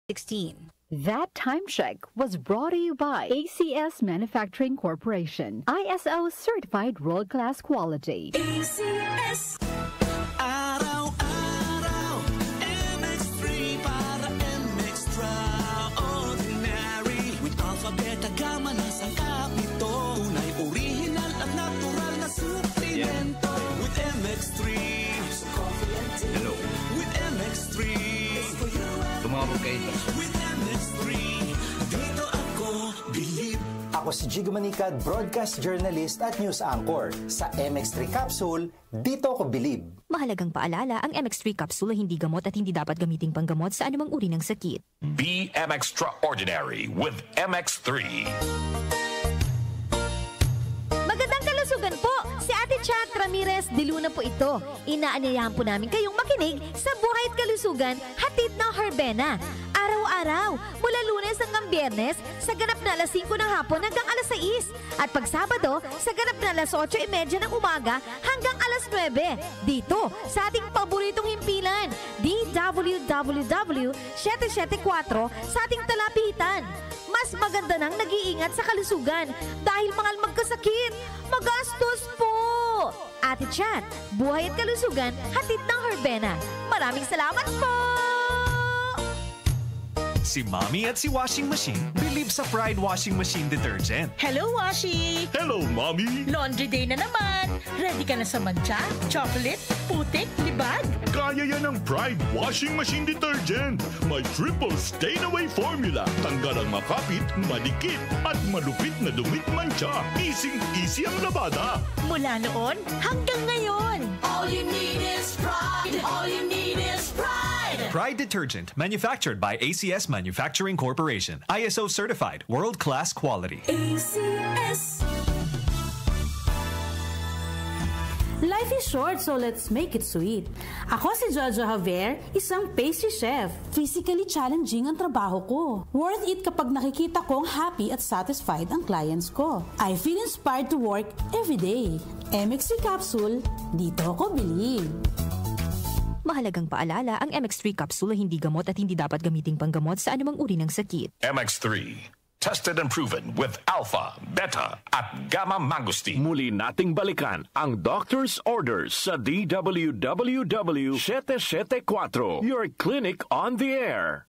16. That time check was brought to you by ACS Manufacturing Corporation, ISO certified world-class quality. ACS. Araw-araw, MX3 para extraordinary. With alpha, beta, gamma na sangkap nito. Tunay, original at natural na suplemento. With MX3. Hello. With MX3. Tumawag kayo. With MX3. Dito ako, believe. Ako si Jigo Manicad, broadcast journalist at news anchor. Sa MX3 Capsule, dito ako believe. Mahalagang paalala, ang MX3 capsule ay hindi gamot at hindi dapat gamiting panggamot sa anumang uri ng sakit. Be extraordinary with MX3. Magandang kalusugan po! Si Ate Chat Ramirez de Luna po ito. Inaanyayahan po namin kayong makinig sa Buhay at Kalusugan, hatid ng Herbena. Araw-araw, mula Lunes hanggang Biyernes, sa ganap na alas 5 ng hapon hanggang alas 6. At pag Sabado, sa ganap na alas 8:30 ng umaga hanggang alas 9. Dito, sa ating paboritong himpilan, DWWW 774 sa ating talapitan. Mas maganda nang nag-iingat sa kalusugan dahil mahal magkasakit. Magastos po! Ate Chat, Buhay at Kalusugan, hatid ng Herbena. Maraming salamat po! Si Mommy at si Washing Machine believe sa Pride Washing Machine Detergent. Hello, Washi! Hello, Mommy! Laundry day na naman! Ready ka na sa mancha, chocolate, putik, libag? Kaya yan ang Pride Washing Machine Detergent. May triple stain-away formula. Tanggal ang makapit, madikit, at malupit na dumit mancha. Easy-easy ang labada. Mula noon hanggang ngayon. All you need is pride. All you need is pride. Pride Detergent, manufactured by ACS Manufacturing Corporation. ISO certified, world-class quality. ACS. Life is short, so let's make it sweet. Ako si Jojo Javier, isang pastry chef. Physically challenging ang trabaho ko. Worth it kapag nakikita kong happy at satisfied ang clients ko. I feel inspired to work every day. MX3 Capsule, dito ako believe. Mahalagang paalala, ang MX3 capsule ay hindi gamot at hindi dapat gamiting panggamot sa anumang uri ng sakit. MX3. Tested and proven with alpha, beta, at gamma mangosteen. Muli nating balikan ang doctor's orders sa DWWW 774, your clinic on the air.